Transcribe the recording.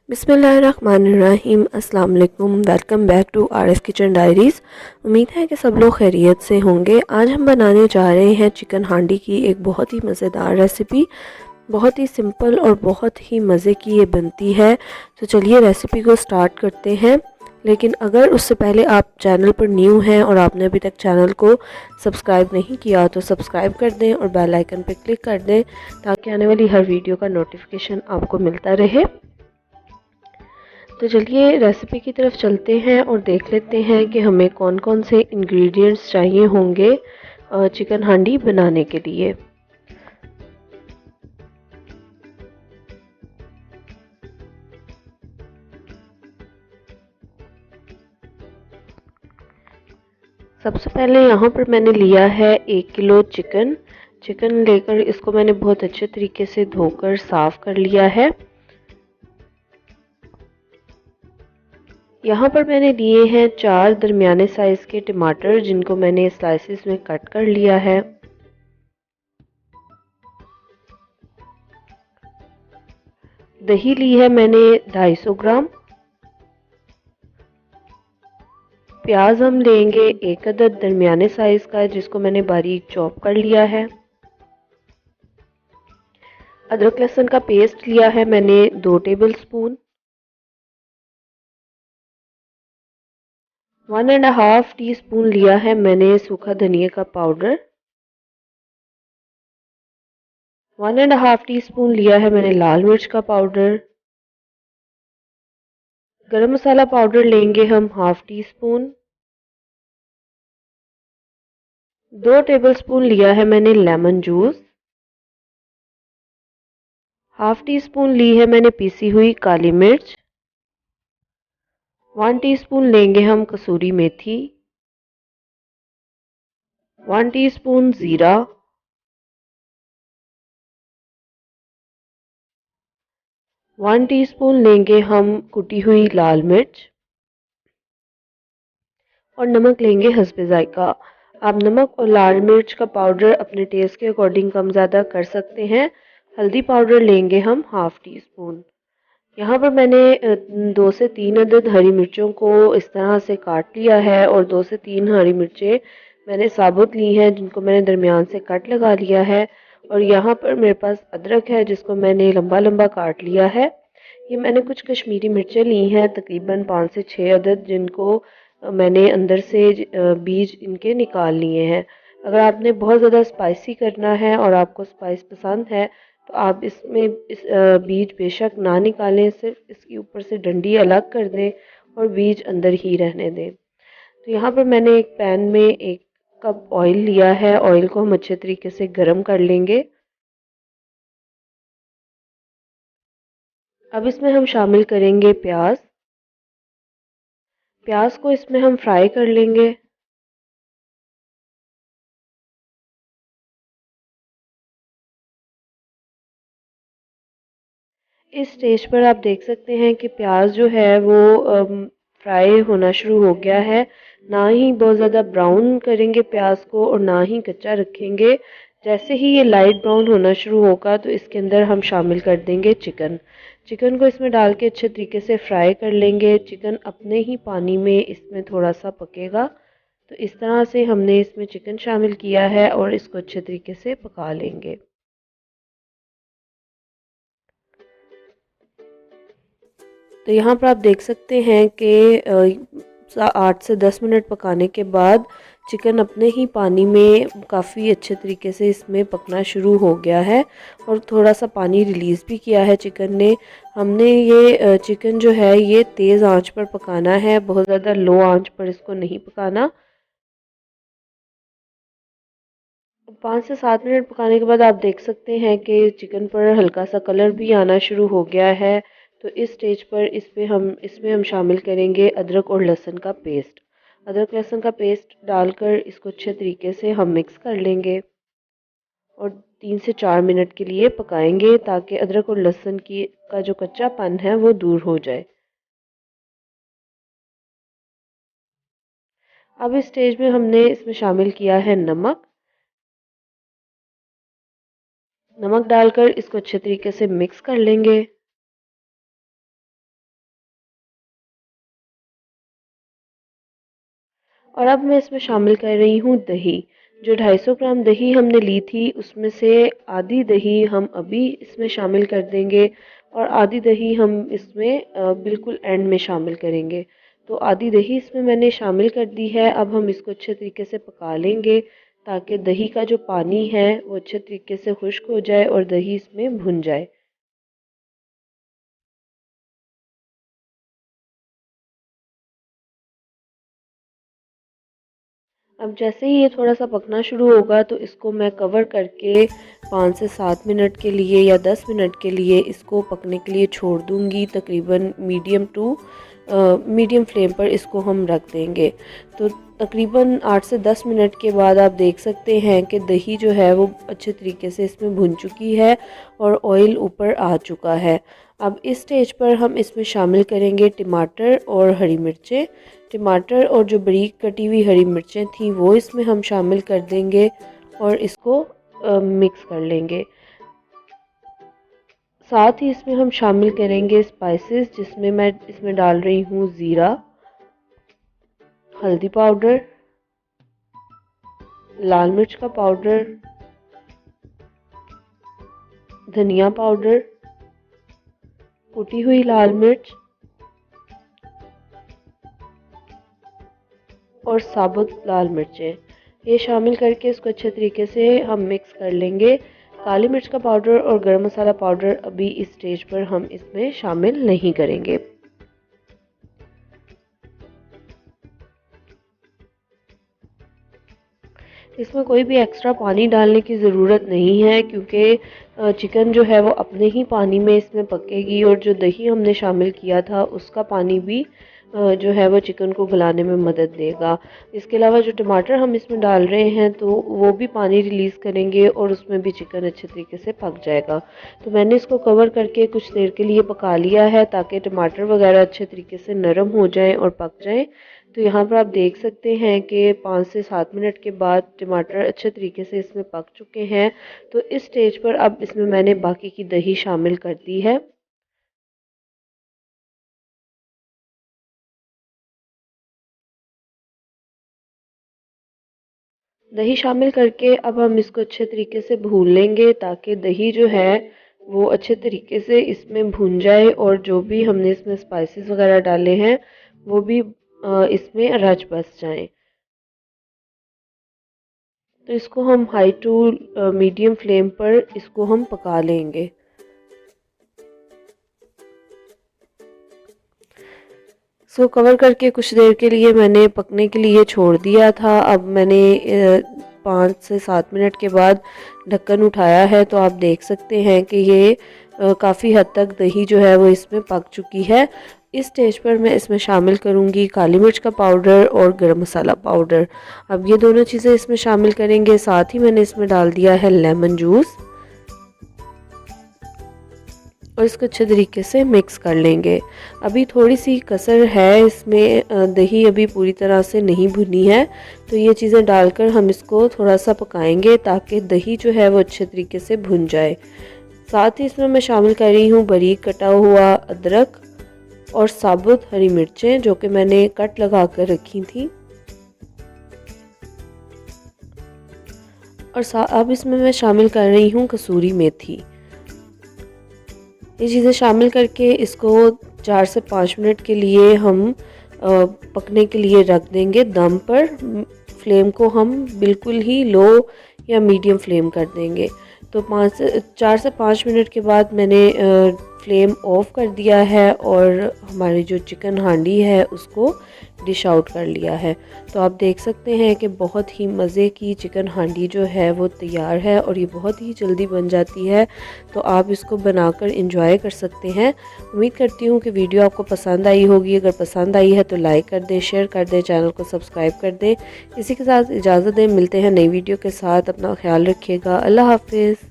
बिस्मिल्लाहिर्रहमानिर्रहीम। अस्सलाम वालेकुम। Welcome back to RS kitchen diaries. उम्मीद है कि सब लोग खैरियत से होंगे। आज हम बनाने जा रहे हैं चिकन हांडी की एक बहुत ही मज़ेदार रेसिपी। बहुत ही सिंपल और बहुत ही मज़े की ये बनती है। तो चलिए रेसिपी को स्टार्ट करते हैं। लेकिन अगर उससे पहले आप चैनल पर न्यू हैं और आपने अभी तक चैनल को सब्सक्राइब नहीं किया तो सब्सक्राइब कर दें और बेल आइकन पर क्लिक कर दें ताकि आने वाली हर वीडियो का नोटिफिकेशन आपको मिलता रहे। तो चलिए रेसिपी की तरफ चलते हैं और देख लेते हैं कि हमें कौन कौन से इंग्रेडिएंट्स चाहिए होंगे चिकन हांडी बनाने के लिए। सबसे पहले यहाँ पर मैंने लिया है 1 किलो चिकन। चिकन लेकर इसको मैंने बहुत अच्छे तरीके से धोकर साफ कर लिया है। यहाँ पर मैंने लिए हैं 4 दरमियाने साइज के टमाटर जिनको मैंने स्लाइसेस में कट कर लिया है। दही ली है मैंने 250 ग्राम। प्याज हम लेंगे 1 अदद दरमियाने साइज का जिसको मैंने बारीक चॉप कर लिया है। अदरक लहसुन का पेस्ट लिया है मैंने 2 टेबल स्पून। 1.5 टीस्पून लिया है मैंने सूखा धनिया का पाउडर। 1.5 टीस्पून लिया है मैंने लाल मिर्च का पाउडर। गरम मसाला पाउडर लेंगे हम 1/2 टीस्पून। 2 टेबलस्पून लिया है मैंने लेमन जूस। 1/2 टीस्पून ली है मैंने पीसी हुई काली मिर्च। 1 टीस्पून लेंगे हम कसूरी मेथी। 1 टीस्पून जीरा। 1 टीस्पून लेंगे हम कुटी हुई लाल मिर्च और नमक लेंगे हस्बे जायका। आप नमक और लाल मिर्च का पाउडर अपने टेस्ट के अकॉर्डिंग कम ज़्यादा कर सकते हैं। हल्दी पाउडर लेंगे हम 1/2 टीस्पून। यहाँ पर मैंने 2 से 3 अदद हरी मिर्चों को इस तरह से काट लिया है और 2 से 3 हरी मिर्चें मैंने साबुत ली हैं जिनको मैंने दरमियान से कट लगा लिया है। और यहाँ पर मेरे पास अदरक है जिसको मैंने लंबा लंबा काट लिया है। ये मैंने कुछ कश्मीरी मिर्चें ली हैं तकरीबन 5 से 6 अदद जिनको मैंने अंदर से बीज इनके निकाल लिए हैं। अगर आपने बहुत ज़्यादा स्पाइसी करना है और आपको स्पाइस पसंद है तो आप इसमें इस बीज बेशक ना निकालें, सिर्फ इसके ऊपर से डंडी अलग कर दें और बीज अंदर ही रहने दें। तो यहाँ पर मैंने एक पैन में 1 कप ऑयल लिया है। ऑयल को हम अच्छे तरीके से गर्म कर लेंगे। अब इसमें हम शामिल करेंगे प्याज। प्याज को इसमें हम फ्राई कर लेंगे। इस स्टेज पर आप देख सकते हैं कि प्याज जो है वो फ्राई होना शुरू हो गया है। ना ही बहुत ज़्यादा ब्राउन करेंगे प्याज को और ना ही कच्चा रखेंगे। जैसे ही ये लाइट ब्राउन होना शुरू होगा तो इसके अंदर हम शामिल कर देंगे चिकन। चिकन को इसमें डाल के अच्छे तरीके से फ्राई कर लेंगे। चिकन अपने ही पानी में इसमें थोड़ा सा पकेगा। तो इस तरह से हमने इसमें चिकन शामिल किया है और इसको अच्छे तरीके से पका लेंगे। तो यहाँ पर आप देख सकते हैं कि 8 से 10 मिनट पकाने के बाद चिकन अपने ही पानी में काफ़ी अच्छे तरीके से इसमें पकना शुरू हो गया है और थोड़ा सा पानी रिलीज़ भी किया है चिकन ने। हमने ये चिकन जो है ये तेज़ आंच पर पकाना है, बहुत ज़्यादा लो आंच पर इसको नहीं पकाना। 5 से 7 मिनट पकाने के बाद आप देख सकते हैं कि चिकन पर हल्का सा कलर भी आना शुरू हो गया है। तो इस स्टेज पर इसमें हम शामिल करेंगे अदरक और लहसुन का पेस्ट। अदरक लहसुन का पेस्ट डालकर इसको अच्छे तरीके से हम मिक्स कर लेंगे और 3 से 4 मिनट के लिए पकाएंगे ताकि अदरक और लहसुन की का जो कच्चापन है वो दूर हो जाए। अब इस स्टेज में हमने इसमें शामिल किया है नमक। नमक डालकर इसको अच्छे तरीके से मिक्स कर लेंगे। और अब मैं इसमें शामिल कर रही हूँ दही। जो 250 ग्राम दही हमने ली थी उसमें से आधी दही हम अभी इसमें शामिल कर देंगे और आधी दही हम इसमें बिल्कुल एंड में शामिल करेंगे। तो आधी दही इसमें मैंने शामिल कर दी है। अब हम इसको अच्छे तरीके से पका लेंगे ताकि दही का जो पानी है वो अच्छे तरीके से खुश्क हो जाए और दही इसमें भुन जाए। अब जैसे ही ये थोड़ा सा पकना शुरू होगा तो इसको मैं कवर करके 5 से 7 मिनट के लिए या 10 मिनट के लिए इसको पकने के लिए छोड़ दूँगी। तकरीबन मीडियम फ्लेम पर इसको हम रख देंगे। तो तकरीबन 8 से 10 मिनट के बाद आप देख सकते हैं कि दही जो है वो अच्छे तरीके से इसमें भुन चुकी है और ऑयल ऊपर आ चुका है। अब इस स्टेज पर हम इसमें शामिल करेंगे टमाटर और हरी मिर्चें। टमाटर और जो बारीक कटी हुई हरी मिर्चें थी वो इसमें हम शामिल कर देंगे और इसको मिक्स कर लेंगे। साथ ही इसमें हम शामिल करेंगे स्पाइसेस, जिसमें मैं इसमें डाल रही हूँ ज़ीरा, हल्दी पाउडर, लाल मिर्च का पाउडर, धनिया पाउडर, कुटी हुई लाल मिर्च और साबुत लाल मिर्चें, ये शामिल करके इसको अच्छे तरीके से हम मिक्स कर लेंगे। काली मिर्च का पाउडर और गरम मसाला पाउडर अभी इस स्टेज पर हम इसमें शामिल नहीं करेंगे। इसमें कोई भी एक्स्ट्रा पानी डालने की ज़रूरत नहीं है क्योंकि चिकन जो है वो अपने ही पानी में इसमें पकेगी और जो दही हमने शामिल किया था उसका पानी भी जो है वो चिकन को गलाने में मदद देगा। इसके अलावा जो टमाटर हम इसमें डाल रहे हैं तो वो भी पानी रिलीज़ करेंगे और उसमें भी चिकन अच्छे तरीके से पक जाएगा। तो मैंने इसको कवर करके कुछ देर के लिए पका लिया है ताकि टमाटर वगैरह अच्छे तरीके से नरम हो जाएं और पक जाएं। तो यहाँ पर आप देख सकते हैं कि 5 से 7 मिनट के बाद टमाटर अच्छे तरीके से इसमें पक चुके हैं। तो इस स्टेज पर अब इसमें मैंने बाकी की दही शामिल कर दी है। दही शामिल करके अब हम इसको अच्छे तरीके से भून लेंगे ताकि दही जो है वो अच्छे तरीके से इसमें भून जाए और जो भी हमने इसमें स्पाइसेस वगैरह डाले हैं वो भी इसमें रच बस जाएं। तो इसको हम हाई टू मीडियम फ्लेम पर इसको हम पका लेंगे। इसको कवर करके कुछ देर के लिए मैंने पकने के लिए छोड़ दिया था। अब मैंने 5 से 7 मिनट के बाद ढक्कन उठाया है तो आप देख सकते हैं कि ये काफ़ी हद तक दही जो है वो इसमें पक चुकी है। इस स्टेज पर मैं इसमें शामिल करूँगी काली मिर्च का पाउडर और गरम मसाला पाउडर। अब ये दोनों चीज़ें इसमें शामिल करेंगे। साथ ही मैंने इसमें डाल दिया है लेमन जूस और इसको अच्छे तरीके से मिक्स कर लेंगे। अभी थोड़ी सी कसर है इसमें, दही अभी पूरी तरह से नहीं भुनी है तो ये चीज़ें डालकर हम इसको थोड़ा सा पकाएंगे ताकि दही जो है वो अच्छे तरीके से भुन जाए। साथ ही इसमें मैं शामिल कर रही हूँ बारीक कटा हुआ अदरक और साबुत हरी मिर्चें जो कि मैंने कट लगा कर रखी थी। और अब इसमें मैं शामिल कर रही हूँ कसूरी मेथी। ये चीज़ें शामिल करके इसको 4 से 5 मिनट के लिए हम पकने के लिए रख देंगे दम पर। फ्लेम को हम बिल्कुल ही लो या मीडियम फ्लेम कर देंगे। तो 4 से 5 मिनट के बाद मैंने फ्लेम ऑफ कर दिया है और हमारी जो चिकन हांडी है उसको डिश आउट कर लिया है। तो आप देख सकते हैं कि बहुत ही मज़े की चिकन हांडी जो है वो तैयार है और ये बहुत ही जल्दी बन जाती है। तो आप इसको बनाकर इंजॉय कर सकते हैं। उम्मीद करती हूँ कि वीडियो आपको पसंद आई होगी। अगर पसंद आई है तो लाइक कर दें, शेयर कर दें, चैनल को सब्सक्राइब कर दें। इसी के साथ इजाज़त दें, मिलते हैं नई वीडियो के साथ। अपना ख्याल रखिएगा। अल्लाह हाफिज़।